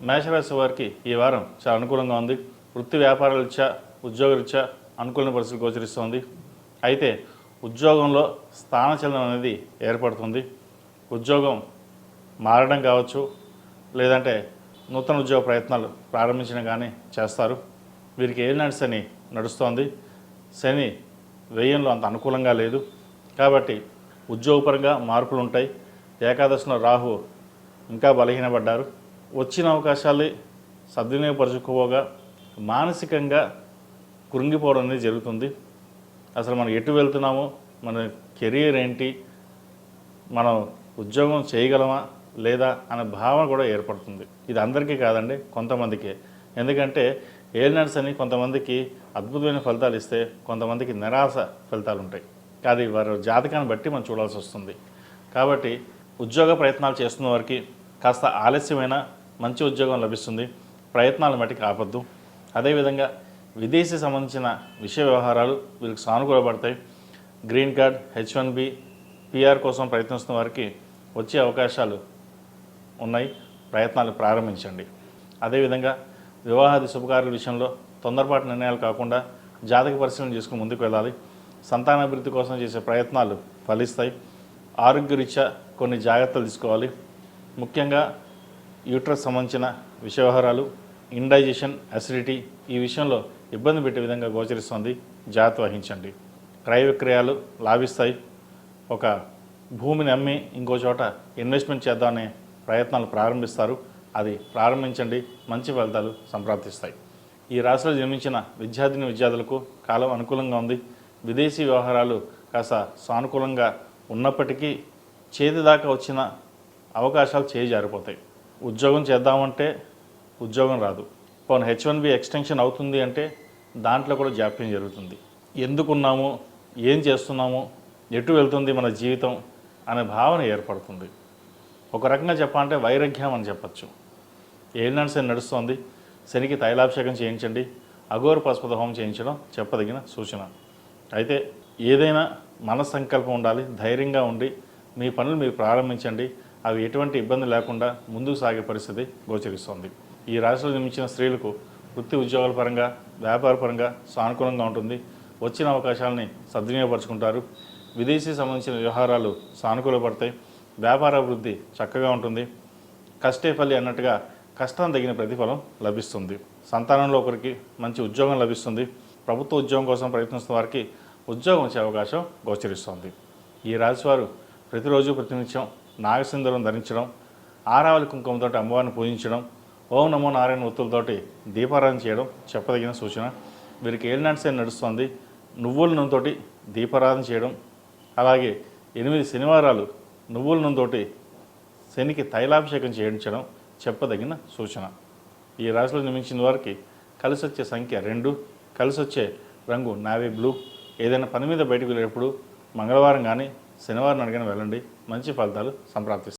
మేషరాశి వారికి ఈ వారం చాలా అనుకూలంగా ఉంది. వృత్తి వ్యాపారాల రీత్యా ఉద్యోగరీత్యా అనుకూలమైన పరిస్థితులు గోచరిస్తుంది. అయితే ఉద్యోగంలో స్థానచలనం అనేది ఏర్పడుతుంది. ఉద్యోగం మారడం కావచ్చు, లేదంటే నూతన ఉద్యోగ ప్రయత్నాలు ప్రారంభించడం కానీ చేస్తారు. వీరికి ఏలినాటి శని నడుస్తోంది. శని వ్యయంలో అంత అనుకూలంగా లేదు కాబట్టి ఉద్యోగపరంగా మార్పులు ఉంటాయి. ఏకాదశిలో రాహు ఇంకా బలహీనపడ్డారు. వచ్చిన అవకాశాలు సద్వినియోగపరచుకోగా మానసికంగా కృంగిపోవడం అనేది జరుగుతుంది. అసలు మనం ఎటు వెళ్తున్నామో, మన కెరీర్ ఏంటి, మనం ఉద్యోగం చేయగలమా లేదా అనే భావన కూడా ఏర్పడుతుంది. ఇది అందరికీ కాదండి, కొంతమందికే. ఎందుకంటే ఏలినాడ్స్ అని కొంతమందికి అద్భుతమైన ఫలితాలు ఇస్తే కొంతమందికి నిరాశ ఫలితాలు ఉంటాయి. అది వారి జాతకాన్ని బట్టి మనం చూడాల్సి వస్తుంది. కాబట్టి ఉద్యోగ ప్రయత్నాలు చేస్తున్న వారికి కాస్త ఆలస్యమైన మంచి ఉద్యోగం లభిస్తుంది. ప్రయత్నాలు మట్టికి ఆపద్దు. అదేవిధంగా విదేశీ సంబంధించిన విషయ వ్యవహారాలు వీరికి సానుకూలపడతాయి. గ్రీన్ కార్డ్, H1B, PR కోసం ప్రయత్నిస్తున్న వారికి వచ్చే అవకాశాలు ఉన్నాయి. ప్రయత్నాలు ప్రారంభించండి. అదేవిధంగా వివాహాది శుభకార్యాల విషయంలో తొందరపాటు నిర్ణయాలు కాకుండా జాతక పరిశీలన చేసుకుని ముందుకు వెళ్ళాలి. సంతానాభివృద్ధి కోసం చేసే ప్రయత్నాలు ఫలిస్తాయి. ఆరోగ్యరీత్యా కొన్ని జాగ్రత్తలు తీసుకోవాలి. ముఖ్యంగా యూట్రస్ సంబంధించిన విషయ వ్యవహారాలు, ఇండైజెషన్, అసిడిటీ ఈ విషయంలో ఇబ్బంది పెట్టే విధంగా గోచరిస్తుంది. జాగ్రత్త వహించండి. క్రయ విక్రయాలు లాభిస్తాయి. ఒక భూమిని అమ్మి ఇంకో చోట ఇన్వెస్ట్మెంట్ చేద్దామనే ప్రయత్నాలు ప్రారంభిస్తారు. అది ప్రారంభించండి, మంచి ఫలితాలు సంప్రాప్తిస్తాయి. ఈ రాశిలో జన్మించిన విద్యార్థులకు కాలం అనుకూలంగా ఉంది. విదేశీ వ్యవహారాలు కాస్త సానుకూలంగా ఉన్నప్పటికీ చేతి దాకా వచ్చిన అవకాశాలు చేయి జారిపోతాయి. ఉద్యోగం చేద్దామంటే ఉద్యోగం రాదు. పోనీ H1B ఎక్స్టెన్షన్ అవుతుంది అంటే దాంట్లో కూడా జాప్యం జరుగుతుంది. ఎందుకున్నాము, ఏం చేస్తున్నాము, ఎటు వెళ్తుంది మన జీవితం అనే భావన ఏర్పడుతుంది. ఒక రకంగా చెప్పాలంటే వైరాగ్యం అని చెప్పచ్చు. ఏలినాటి శని నడుస్తోంది. శనికి తైలాభిషేకం చేయించండి. అఘోర పశుపత హోమం చేయించడం చెప్పదగిన సూచన. అయితే ఏదైనా మనస్సంకల్పం ఉండాలి. ధైర్యంగా ఉండి మీ పనులు మీరు ప్రారంభించండి. అవి ఎటువంటి ఇబ్బంది లేకుండా ముందుకు సాగే పరిస్థితి గోచరిస్తోంది. ఈ రాశిలో జన్మించిన స్త్రీలకు వృత్తి ఉద్యోగాల పరంగా, వ్యాపార పరంగా సానుకూలంగా ఉంటుంది. వచ్చిన అవకాశాలని సద్వినియోగపరుచుకుంటారు. విదేశీ సంబంధించిన వ్యవహారాలు సానుకూలపడతాయి. వ్యాపార అభివృద్ధి చక్కగా ఉంటుంది. కష్టే ఫలి అన్నట్టుగా కష్టం తగిన ప్రతిఫలం లభిస్తుంది. సంతానంలో ఒకరికి మంచి ఉద్యోగం లభిస్తుంది. ప్రభుత్వ ఉద్యోగం కోసం ప్రయత్నిస్తున్న వారికి ఉద్యోగం వచ్చే అవకాశం గోచరిస్తుంది. ఈ రాశివారు ప్రతిరోజు ప్రతినిత్యం నాగసింధూరం ధరించడం, ఆరావళి కుంకుమతో అమ్మవారిని పూజించడం, ఓం నమో నారాయణ ఒత్తులతోటి దీపారాధన చేయడం చెప్పదగిన సూచన. వీరికి ఏలినాటి శని నడుస్తుంది. నువ్వుల నూనెతోటి దీపారాధన చేయడం, అలాగే 8 శనివారాలు నువ్వుల నూనెతోటి శనికి తైలాభిషేకం చేయించడం చెప్పదగిన సూచన. ఈ రాశిలో జన్మించిన వారికి కలిసి వచ్చే సంఖ్య 2, కలిసి వచ్చే రంగు నావీ బ్లూ. ఏదైనా పని మీద బయటకు వెళ్ళేటప్పుడు మంగళవారం కానీ శనివారం అడిగిన వెళ్ళండి. మంచి ఫలితాలు సంప్రాప్తిస్తాయి.